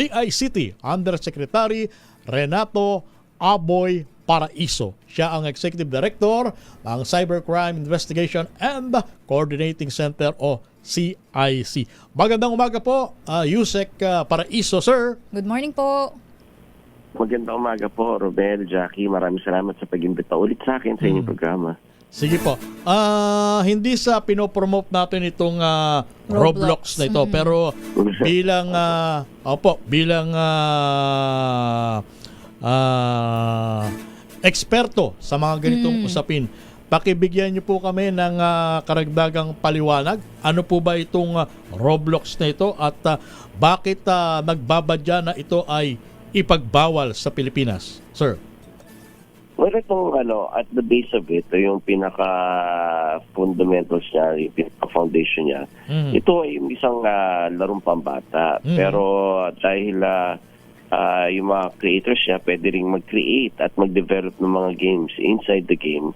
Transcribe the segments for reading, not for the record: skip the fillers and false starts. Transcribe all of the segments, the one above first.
DICT Undersecretary Renato Aboy Paraiso. Siya ang Executive Director ng Cybercrime Investigation and Coordinating Center o CIC. Magandang umaga po, Yusek Paraiso, sir. Good morning po. Magandang umaga po, Romel, Jackie. Maraming salamat sa pag-imbita ulit sa akin sa inyong programa. Sige po. Hindi sa pinopromote natin itong Roblox na ito, pero bilang eksperto sa mga ganitong usapin, pakibigyan niyo po kami ng karagdagang paliwanag. Ano po ba itong Roblox na ito at bakit nagbabadya na ito ay ipagbawal sa Pilipinas, sir? Well, itong at the base of it, yung pinaka-fundamentals niya, yung pinaka-foundation niya, ito ay isang larong pambata. Pero dahil yung mga creators niya pwede ring mag-create at mag-develop ng mga games inside the game.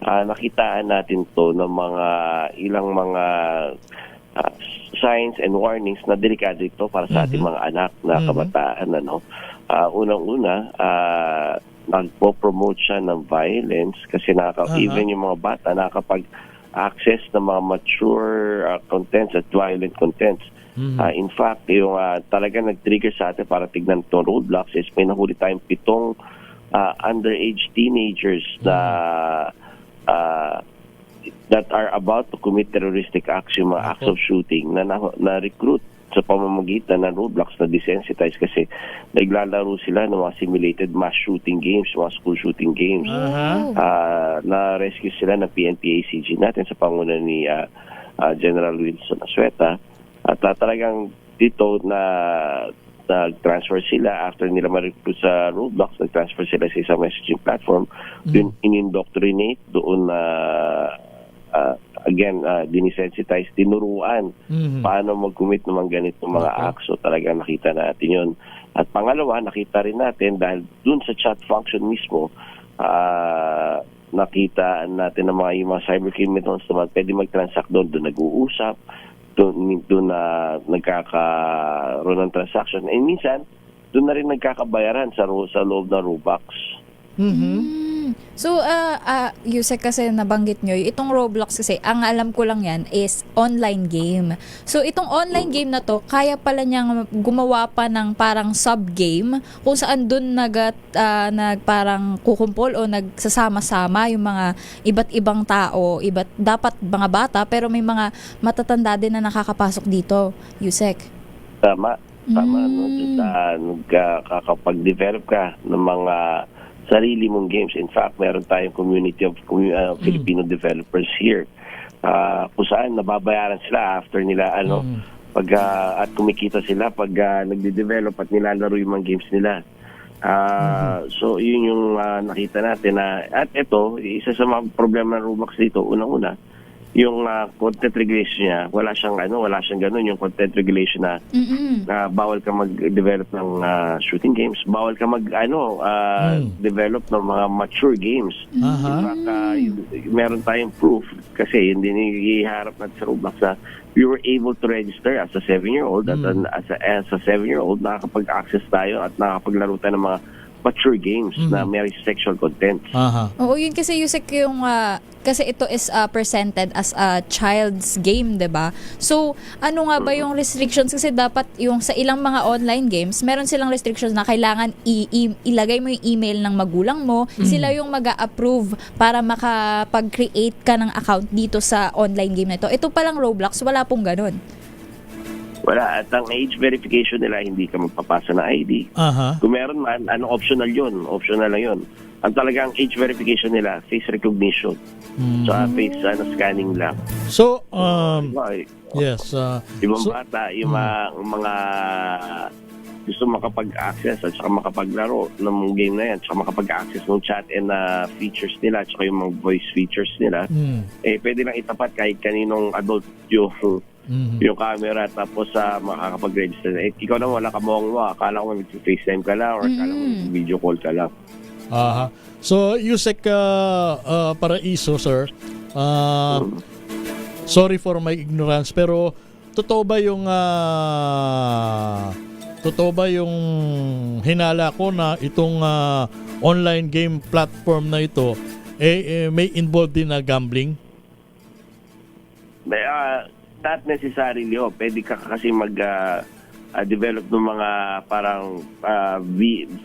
Nakitaan natin to ng mga ilang mga signs and warnings na delikado ito para sa ating mga anak na kabataan. Unang-una, nagpo-promote siya ng violence kasi even yung mga bata nakakapag-access ng mga mature contents at violent contents. In fact, yung talaga nag-trigger sa atin para tignan itong Roblox is may nahuli tayong 7 underage teenagers na that are about to commit terroristic acts, yung mga acts of shooting na recruit sa pamamagitan ng Roblox na desensitize kasi naglalaro sila ng mga simulated mass shooting games, mga school shooting games. Na-rescue sila ng PNP-ACG natin sa panguna ni General Wilson Asueta. At talagang dito na nag-transfer sila after nila ma-recruit sa Roblox, nag-transfer sila sa isang messaging platform. Doon in-indoctrinate, doon dinisensitize, tinuruan paano mag-commit ng mga ganitong mga acts. So talagang nakita natin yun. At pangalawa, nakita rin natin dahil doon sa chat function mismo, nakita natin na yung mga cybercriminals naman pwede mag-transact doon nag-uusap, doon na nagkakaroon ng transaction. And minsan, doon na rin nagkakabayaran sa loob ng Robux. So, Yusek, kasi nabanggit nyo, itong Roblox kasi, ang alam ko lang yan is online game. So, itong online game na to, kaya pala niyang gumawa pa ng parang sub-game kung saan doon parang kukumpol o nagsasama-sama yung mga iba't ibang tao, dapat mga bata, pero may mga matatanda din na nakakapasok dito, Yusek. Tama. Nagkakapag-develop ka ng mga sarili mong games. In fact, meron tayong community of Filipino developers here. Kung saan nababayaran sila after nila at kumikita sila pag nagde-develop at nilalaro yung mga games nila. So, yun yung nakita natin at ito, isa sa mga problema ng Roblox dito, unang-una, yung content regulation niya, wala siyang ganun yung content regulation na bawal ka mag-develop ng shooting games, bawal ka develop ng mga mature games. In fact, meron tayong proof kasi hindi iharap natin sa Roblox na we were able to register as a 7-year-old at as a 7-year-old nakakapag-access tayo at nakakapaglaro tayo ng mga mature games na may sexual content. Oo, yun kasi Yusek yung kasi ito is presented as a child's game, 'di ba? So, ano nga ba yung restrictions kasi dapat yung sa ilang mga online games, meron silang restrictions na kailangan ilagay mo yung email ng magulang mo, sila yung mag-a-approve para makapag-create ka ng account dito sa online game na ito. Ito palang Roblox, wala pong ganun. Wala. At ang age verification nila, hindi ka magpapasa ng ID. Kung meron man, optional yun. Optional lang yun. Ang talagang age verification nila, face recognition. So, face scanning lang. So, yes. Ibang bata, yung mga gusto makapag-access at saka makapaglaro ng game na yan, at saka makapag-access ng chat and features nila, at saka yung mga voice features nila, pwede lang itapat kahit kaninong adult yung camera tapos makakapag-register. Ikaw naman wala ka mong akala ko mag-FaceTime ka lang or akala mo video call ka lang. So, Yusek Paraiso, sir, sorry for my ignorance, pero totoo ba yung totoo ba yung hinala ko na itong online game platform na ito may involved din na gambling? Not necessarily, pwede ka kasi develop ng mga parang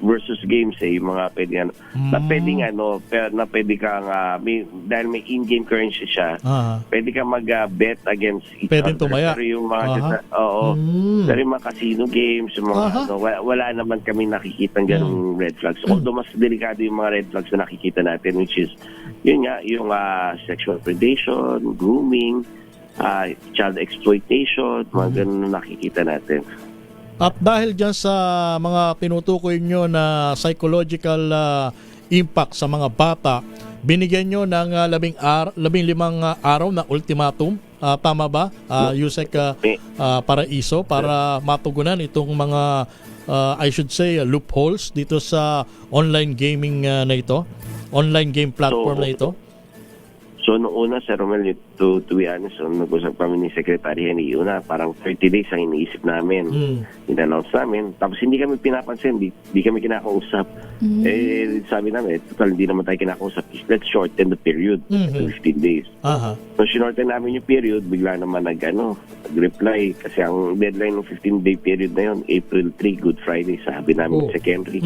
versus games yung mga pwedeng na pwede kang dahil may in-game currency siya, pwede kang mag-bet against each Pwede other. tumaya. Pero yung mga pero yung mga casino games, yung mga wala naman kami nakikitang ganung red flags. Although mas delikado yung mga red flags na nakikita natin, which is yun nga, yung sexual predation, grooming, child exploitation, mga ganun na nakikita natin. At dahil dyan sa mga tinutukoy nyo na psychological impact sa mga bata, binigyan nyo ng 15 araw na ultimatum. Tama ba, Yusek Paraiso, para matugunan itong mga, I should say, loopholes dito sa online gaming na ito? Online game platform na ito? So, noong una, Sir Romel, to be honest, nag-usap kami ni Secretary Henry, parang 30 days ang iniisip namin. In-announce namin. Tapos hindi kami pinapansin, hindi kami kinakausap. Sabi namin, total, hindi naman tayo kinakausap. Let's shorten the period to 15 days. So, shorten namin yung period, bigla naman nag-reply. Kasi ang deadline ng 15-day period na yun, April 3, Good Friday, sabi namin si Henry.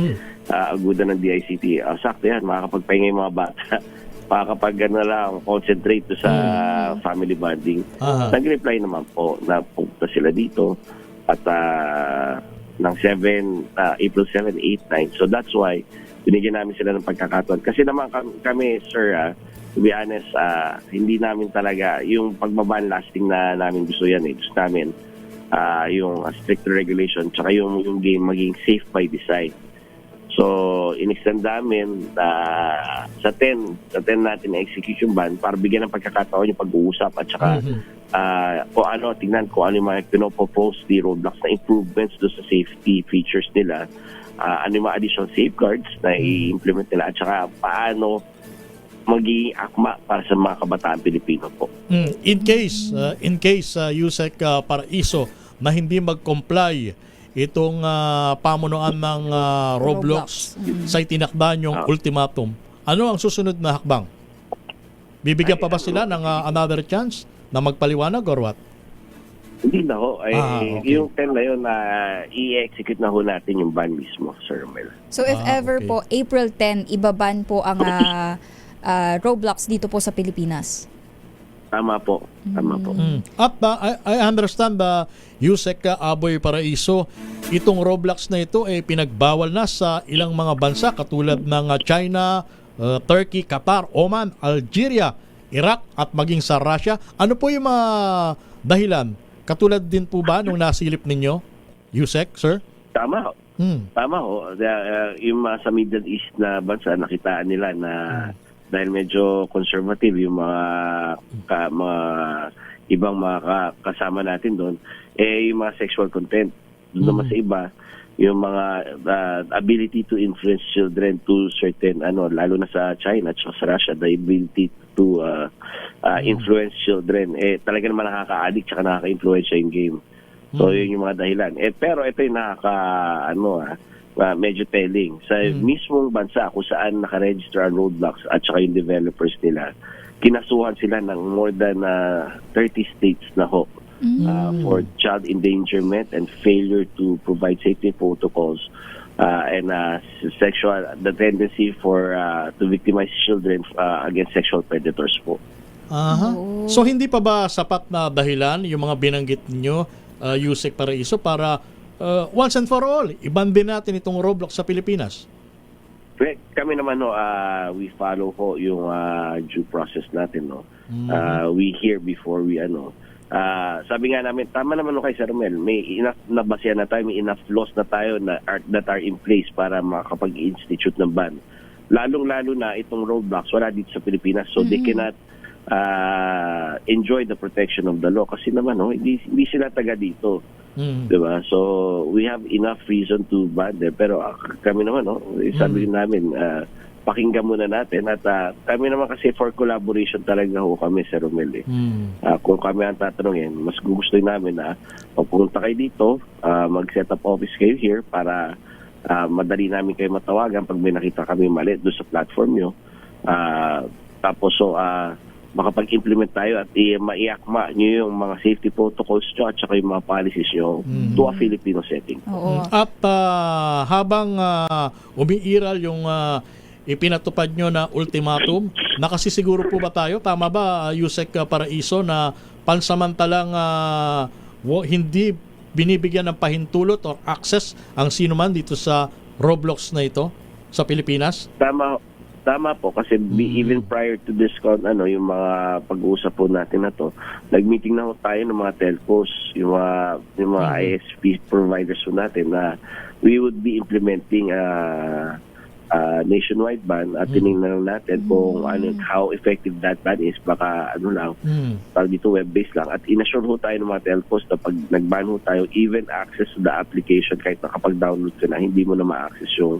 Aguda ng DICT. Sakto yan, makakapagpahinga yung mga bata. Kapag lang, concentrate to sa family bonding. Nag-reply naman po na punta sila dito at ng April 7, 8, 9. So that's why binigyan namin sila ng pagkakataon. Kasi naman kami, sir, to be honest, hindi namin talaga yung pagbaban lasting na namin gusto yan. Gusto namin yung stricter regulation tsaka yung game maging safe by design. So, in-extend namin sa 10 natin na execution ban para bigyan ng pagkakataon yung pag-uusap at saka tingnan kung ano yung mga pinopropose ni Roblox na improvements do sa safety features nila, ano yung mga additional safeguards na i-implement nila at saka paano magiging akma para sa mga kabataan Pilipino po. In case Yusek Paraiso na hindi mag-comply itong pamunuan ng Roblox sa itinakda niyong ultimatum, ano ang susunod na hakbang? Bibigyan pa ba sila ng another chance na magpaliwanag or what? Hindi na ho. Okay. Yung 10 na yun, i-execute na ho natin yung ban mismo, Sir Romel. So if ever po, April 10, ibaban po ang Roblox dito po sa Pilipinas? Tama po. At I understand Yusek Aboy Paraiso, itong Roblox na ito pinagbawal na sa ilang mga bansa katulad ng China, Turkey, Qatar, Oman, Algeria, Iraq at maging sa Russia. Ano po yung mga dahilan? Katulad din po ba nung nasilip ninyo, Yusek, sir? Tama ho. Tama ho. Yung sa Middle East na bansa, nakitaan nila na dahil medyo conservative yung mga ibang mga kasama natin doon, yung mga sexual content. Doon naman sa iba, yung mga ability to influence children to certain, lalo na sa China at sa Russia, the ability to influence children, talaga naman nakaka-addict at nakaka-influence yung game. So, yun yung mga dahilan. Pero ito yung medyo telling. Sa mismong bansa kung saan nakaregister ang Roblox at saka yung developers nila, kinasuhan sila ng more than 30 states na ho for child endangerment and failure to provide safety protocols and the tendency to victimize children against sexual predators po. So hindi pa ba sapat na dahilan yung mga binanggit niyo, Yusek Paraiso, para once and for all, iban din natin itong Roblox sa Pilipinas? Kami naman, we follow ho yung due process natin. We hear before we sabi nga namin, tama naman kay Sir Romel, may enough na basihan na tayo, may enough laws na tayo that are in place para makapag-institute ng ban. Lalong-lalo na itong Roblox, wala dito sa Pilipinas, so they cannot enjoy the protection of the law kasi naman hindi sila taga dito. Diba? So we have enough reason to ban them, pero kami naman sabi namin pakinggan muna natin at kami naman kasi for collaboration talaga ho kami, Sir Romel. Kung kami ang tatanungin, mas gugustuhin namin na pagpunta kayo dito, mag-set up office kayo here para madali namin kayo matawagan pag may nakita kami mali doon sa platform nyo. Tapos makapag-implement tayo at maiakma nyo yung mga safety protocols nyo at saka yung mga policies nyo to a Filipino setting. Oo. At habang umiiral yung ipinatupad nyo na ultimatum, nakasisiguro po ba tayo, tama ba, Yusek Paraiso, na pansamantalang hindi binibigyan ng pahintulot or access ang sino man dito sa Roblox na ito sa Pilipinas? Tama po kasi even prior to this yung mga pag-uusap po natin na to, nag-meeting na ho tayo ng mga telcos, yung mga ISP providers po natin na we would be implementing nationwide ban at tinignan natin kung how effective that ban is. Baka pag dito web-based lang at inassure ho tayo ng mga telcos na pag nag-ban ho tayo, even access to the application kahit nakapag-download ka na, hindi mo na ma-access yung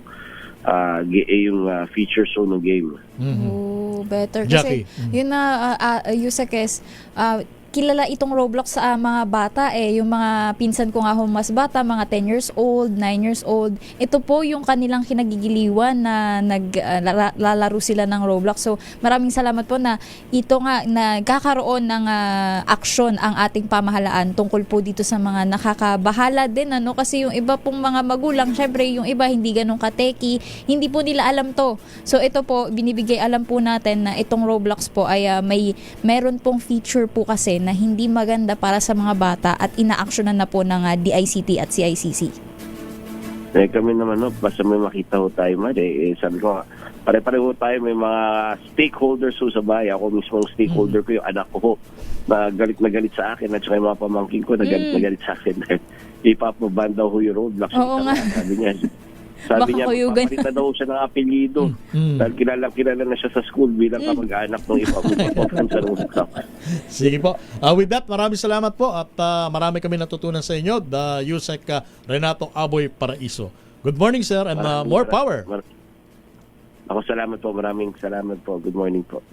features ng game. Oh, better. Jackie. Kasi yun na, Yusek, kilala itong Roblox sa mga bata yung mga pinsan ko nga mas bata, mga 10 years old, 9 years old. Ito po yung kanilang kinagigiliwan na naglalaro sila ng Roblox. So maraming salamat po na ito nga nagkakaroon ng aksyon ang ating pamahalaan tungkol po dito sa mga nakakabahala din kasi yung iba pong mga magulang, syempre yung iba hindi ganun kateki, hindi po nila alam to. So ito po binibigay alam po natin na itong Roblox po ay meron pong feature po kasi na hindi maganda para sa mga bata at inaaksyonan na po ng DICT at CICC. Kami naman, basta may makita ho tayo, sabi ko, pare-pareho tayo, may mga stakeholders ho sa bahay. Ako mismo ang stakeholder ko, yung anak ko ho, na galit sa akin at saka yung mga pamangkin ko na galit sa akin. Ipapaband daw ho yung Roblox. Oo nga. Sabi niya, Makakuyugan. papalitan daw siya ng apelyido. Dahil kilala na siya sa school bilang kamag-anak ng ipapapapapang sa Roblox. Sige po. With that, maraming salamat po at marami kami natutunan sa inyo, the Yusek Renato Aboy Paraiso. Good morning, sir, and more power. Ako salamat po. Maraming salamat po. Good morning po.